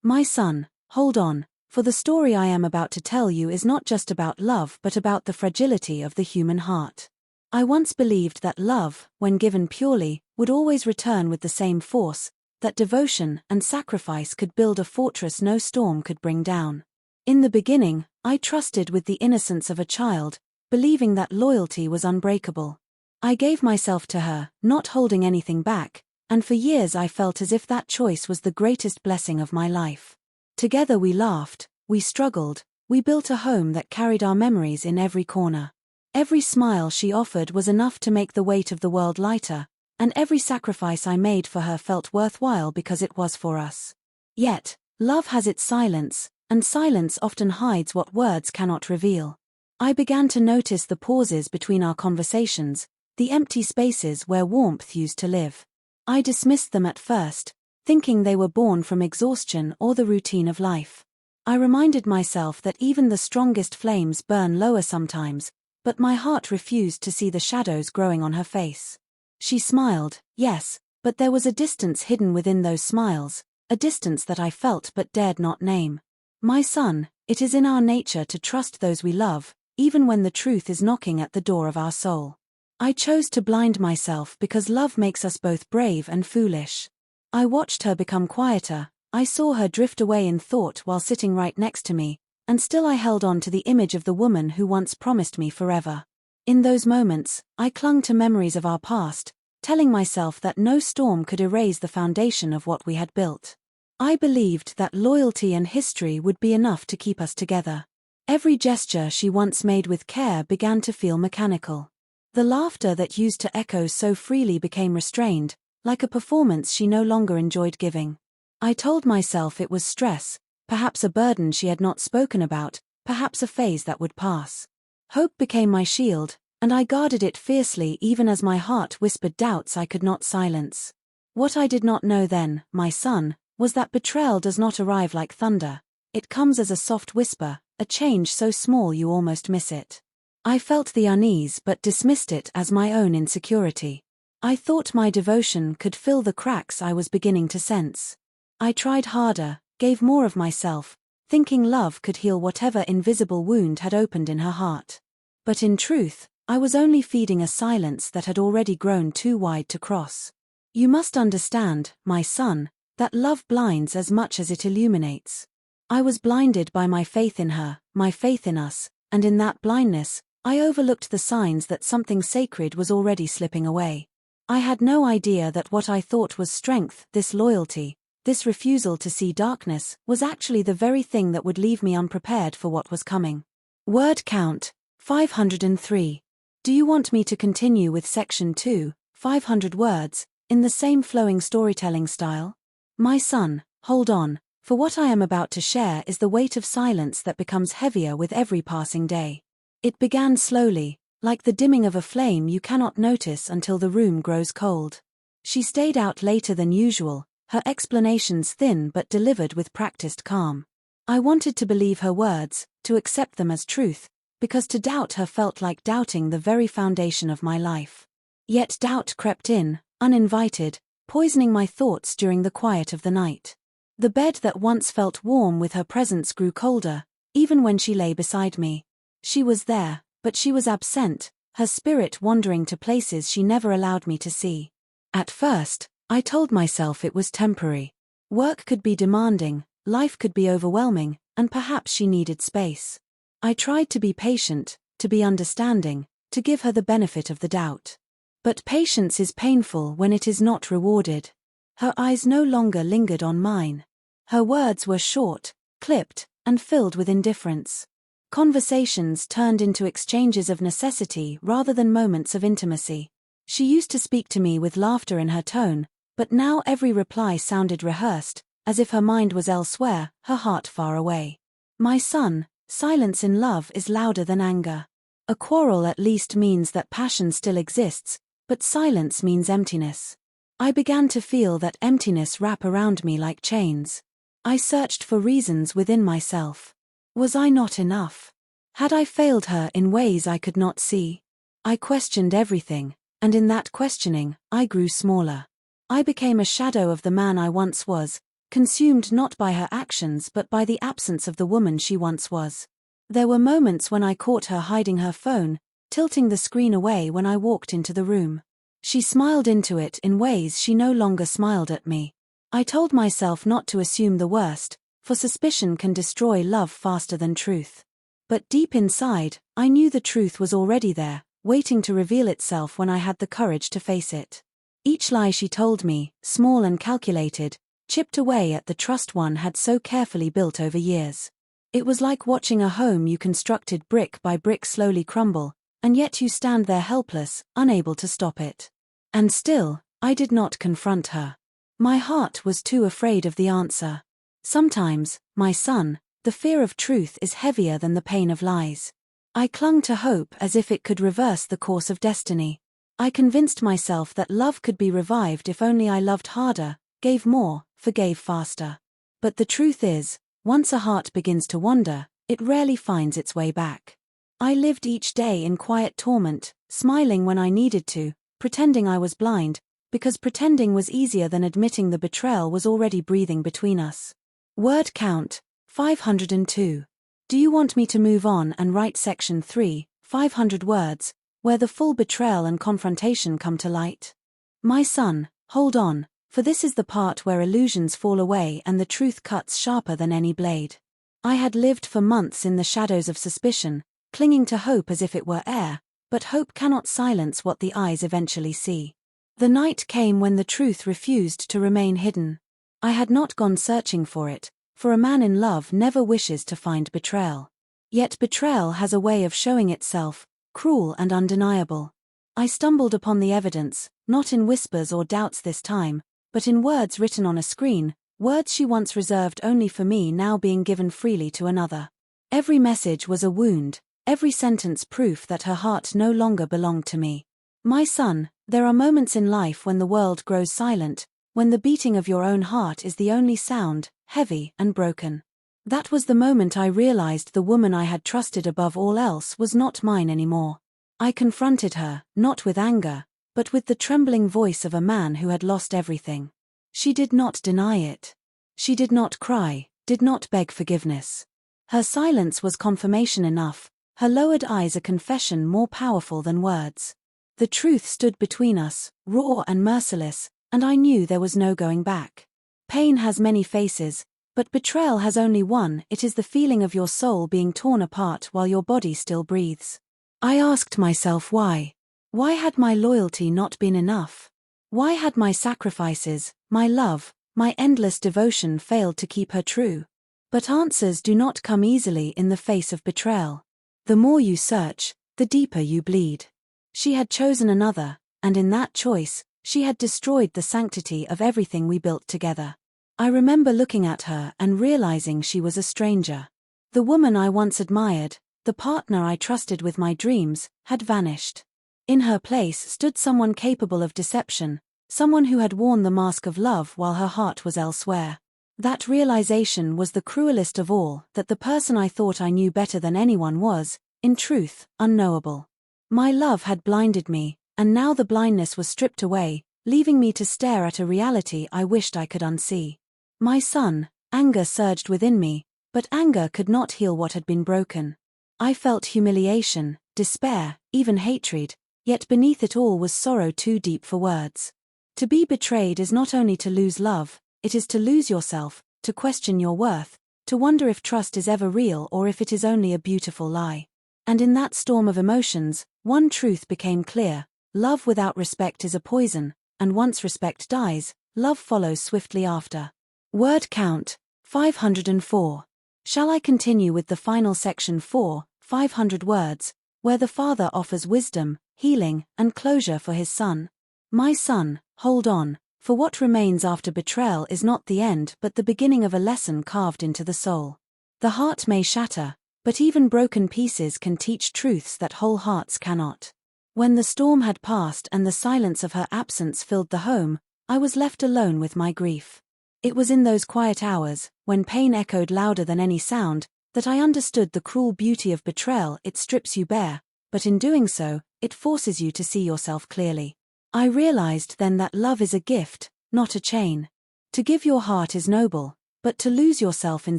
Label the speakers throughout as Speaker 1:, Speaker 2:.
Speaker 1: My son, hold on, for the story I am about to tell you is not just about love but about the fragility of the human heart. I once believed that love, when given purely, would always return with the same force, that devotion and sacrifice could build a fortress no storm could bring down. In the beginning, I trusted with the innocence of a child, believing that loyalty was unbreakable. I gave myself to her, not holding anything back, and for years I felt as if that choice was the greatest blessing of my life. Together we laughed, we struggled, we built a home that carried our memories in every corner. Every smile she offered was enough to make the weight of the world lighter, and every sacrifice I made for her felt worthwhile because it was for us. Yet, love has its silence, and silence often hides what words cannot reveal. I began to notice the pauses between our conversations, the empty spaces where warmth used to live. I dismissed them at first, thinking they were born from exhaustion or the routine of life. I reminded myself that even the strongest flames burn lower sometimes, but my heart refused to see the shadows growing on her face. She smiled, yes, but there was a distance hidden within those smiles, a distance that I felt but dared not name. My son, it is in our nature to trust those we love, even when the truth is knocking at the door of our soul. I chose to blind myself because love makes us both brave and foolish. I watched her become quieter, I saw her drift away in thought while sitting right next to me, and still I held on to the image of the woman who once promised me forever. In those moments, I clung to memories of our past, telling myself that no storm could erase the foundation of what we had built. I believed that loyalty and history would be enough to keep us together. Every gesture she once made with care began to feel mechanical. The laughter that used to echo so freely became restrained, like a performance she no longer enjoyed giving. I told myself it was stress, perhaps a burden she had not spoken about, perhaps a phase that would pass. Hope became my shield, and I guarded it fiercely even as my heart whispered doubts I could not silence. What I did not know then, my son, was that betrayal does not arrive like thunder. It comes as a soft whisper, a change so small you almost miss it. I felt the unease but dismissed it as my own insecurity. I thought my devotion could fill the cracks I was beginning to sense. I tried harder, gave more of myself, thinking love could heal whatever invisible wound had opened in her heart. But in truth, I was only feeding a silence that had already grown too wide to cross. You must understand, my son, that love blinds as much as it illuminates. I was blinded by my faith in her, my faith in us, and in that blindness, I overlooked the signs that something sacred was already slipping away. I had no idea that what I thought was strength, this loyalty, this refusal to see darkness, was actually the very thing that would leave me unprepared for what was coming. Word count, 503. Do you want me to continue with section 2, 500 words, in the same flowing storytelling style? My son, hold on, for what I am about to share is the weight of silence that becomes heavier with every passing day. It began slowly, like the dimming of a flame you cannot notice until the room grows cold. She stayed out later than usual, her explanations thin but delivered with practiced calm. I wanted to believe her words, to accept them as truth, because to doubt her felt like doubting the very foundation of my life. Yet doubt crept in, uninvited, poisoning my thoughts during the quiet of the night. The bed that once felt warm with her presence grew colder, even when she lay beside me. She was there, but she was absent, her spirit wandering to places she never allowed me to see. At first, I told myself it was temporary. Work could be demanding, life could be overwhelming, and perhaps she needed space. I tried to be patient, to be understanding, to give her the benefit of the doubt. But patience is painful when it is not rewarded. Her eyes no longer lingered on mine. Her words were short, clipped, and filled with indifference. Conversations turned into exchanges of necessity rather than moments of intimacy. She used to speak to me with laughter in her tone, but now every reply sounded rehearsed, as if her mind was elsewhere, her heart far away. My son, silence in love is louder than anger. A quarrel at least means that passion still exists, but silence means emptiness. I began to feel that emptiness wrap around me like chains. I searched for reasons within myself. Was I not enough? Had I failed her in ways I could not see? I questioned everything, and in that questioning, I grew smaller. I became a shadow of the man I once was, consumed not by her actions but by the absence of the woman she once was. There were moments when I caught her hiding her phone, tilting the screen away when I walked into the room. She smiled into it in ways she no longer smiled at me. I told myself not to assume the worst, for suspicion can destroy love faster than truth. But deep inside, I knew the truth was already there, waiting to reveal itself when I had the courage to face it. Each lie she told me, small and calculated, chipped away at the trust one had so carefully built over years. It was like watching a home you constructed brick by brick slowly crumble, and yet you stand there helpless, unable to stop it. And still, I did not confront her. My heart was too afraid of the answer. Sometimes, my son, the fear of truth is heavier than the pain of lies. I clung to hope as if it could reverse the course of destiny. I convinced myself that love could be revived if only I loved harder, gave more, forgave faster. But the truth is, once a heart begins to wander, it rarely finds its way back. I lived each day in quiet torment, smiling when I needed to, pretending I was blind, because pretending was easier than admitting the betrayal was already breathing between us. Word count, 502. Do you want me to move on and write section 3, 500 words, where the full betrayal and confrontation come to light? My son, hold on, for this is the part where illusions fall away and the truth cuts sharper than any blade. I had lived for months in the shadows of suspicion, clinging to hope as if it were air, but hope cannot silence what the eyes eventually see. The night came when the truth refused to remain hidden. I had not gone searching for it, for a man in love never wishes to find betrayal. Yet betrayal has a way of showing itself, cruel and undeniable. I stumbled upon the evidence, not in whispers or doubts this time, but in words written on a screen, words she once reserved only for me now being given freely to another. Every message was a wound, every sentence proof that her heart no longer belonged to me. My son, there are moments in life when the world grows silent, when the beating of your own heart is the only sound, heavy and broken. That was the moment I realized the woman I had trusted above all else was not mine anymore. I confronted her, not with anger, but with the trembling voice of a man who had lost everything. She did not deny it. She did not cry, did not beg forgiveness. Her silence was confirmation enough, her lowered eyes a confession more powerful than words. The truth stood between us, raw and merciless, and I knew there was no going back. Pain has many faces, but betrayal has only one. It is the feeling of your soul being torn apart while your body still breathes. I asked myself why. Why had my loyalty not been enough? Why had my sacrifices, my love, my endless devotion failed to keep her true? But answers do not come easily in the face of betrayal. The more you search, the deeper you bleed. She had chosen another, and in that choice, she had destroyed the sanctity of everything we built together. I remember looking at her and realizing she was a stranger. The woman I once admired, the partner I trusted with my dreams, had vanished. In her place stood someone capable of deception, someone who had worn the mask of love while her heart was elsewhere. That realization was the cruelest of all, that the person I thought I knew better than anyone was, in truth, unknowable. My love had blinded me, and now the blindness was stripped away, leaving me to stare at a reality I wished I could unsee. My son, anger surged within me, but anger could not heal what had been broken. I felt humiliation, despair, even hatred, yet beneath it all was sorrow too deep for words. To be betrayed is not only to lose love, it is to lose yourself, to question your worth, to wonder if trust is ever real or if it is only a beautiful lie. And in that storm of emotions, one truth became clear: love without respect is a poison, and once respect dies, love follows swiftly after. Word count, 504. Shall I continue with the final section 4, 500 words, where the father offers wisdom, healing, and closure for his son? My son, hold on, for what remains after betrayal is not the end but the beginning of a lesson carved into the soul. The heart may shatter, but even broken pieces can teach truths that whole hearts cannot. When the storm had passed and the silence of her absence filled the home, I was left alone with my grief. It was in those quiet hours, when pain echoed louder than any sound, that I understood the cruel beauty of betrayal. It strips you bare, but in doing so, it forces you to see yourself clearly. I realized then that love is a gift, not a chain. To give your heart is noble, but to lose yourself in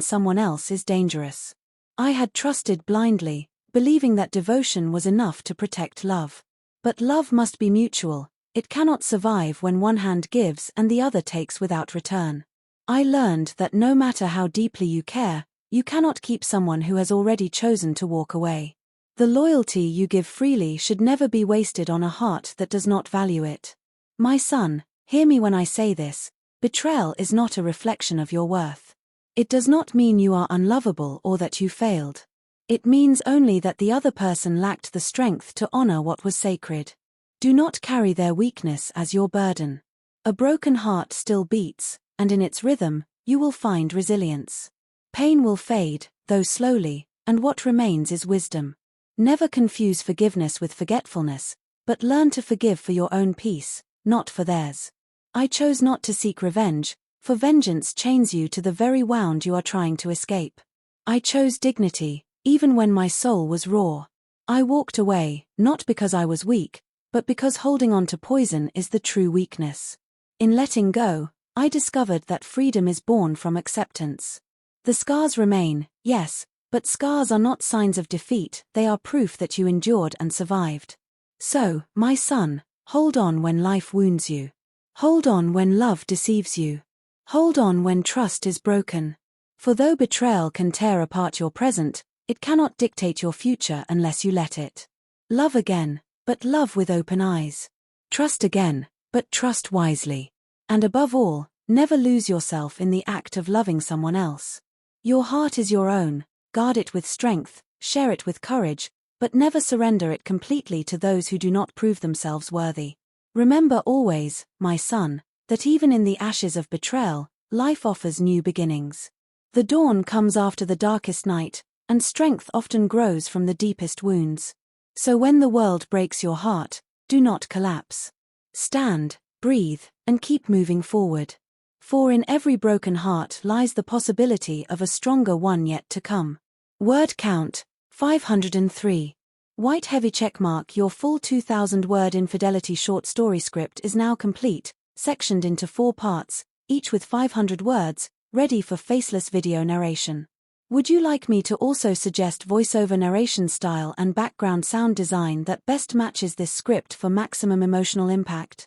Speaker 1: someone else is dangerous. I had trusted blindly, believing that devotion was enough to protect love. But love must be mutual. It cannot survive when one hand gives and the other takes without return. I learned that no matter how deeply you care, you cannot keep someone who has already chosen to walk away. The loyalty you give freely should never be wasted on a heart that does not value it. My son, hear me when I say this: betrayal is not a reflection of your worth. It does not mean you are unlovable or that you failed. It means only that the other person lacked the strength to honor what was sacred. Do not carry their weakness as your burden. A broken heart still beats, and in its rhythm, you will find resilience. Pain will fade, though slowly, and what remains is wisdom. Never confuse forgiveness with forgetfulness, but learn to forgive for your own peace, not for theirs. I chose not to seek revenge, for vengeance chains you to the very wound you are trying to escape. I chose dignity, even when my soul was raw. I walked away, not because I was weak, but because holding on to poison is the true weakness. In letting go, I discovered that freedom is born from acceptance. The scars remain, yes, but scars are not signs of defeat, they are proof that you endured and survived. So, my son, hold on when life wounds you. Hold on when love deceives you. Hold on when trust is broken. For though betrayal can tear apart your present, it cannot dictate your future unless you let it. Love again, but love with open eyes. Trust again, but trust wisely. And above all, never lose yourself in the act of loving someone else. Your heart is your own, guard it with strength, share it with courage, but never surrender it completely to those who do not prove themselves worthy. Remember always, my son, that even in the ashes of betrayal, life offers new beginnings. The dawn comes after the darkest night, and strength often grows from the deepest wounds. So when the world breaks your heart, do not collapse. Stand, breathe, and keep moving forward. For in every broken heart lies the possibility of a stronger one yet to come. Word count, 503. White heavy checkmark. Your full 2,000-word Infidelity short story script is now complete, sectioned into 4 parts, each with 500 words, ready for faceless video narration. Would you like me to also suggest voiceover narration style and background sound design that best matches this script for maximum emotional impact?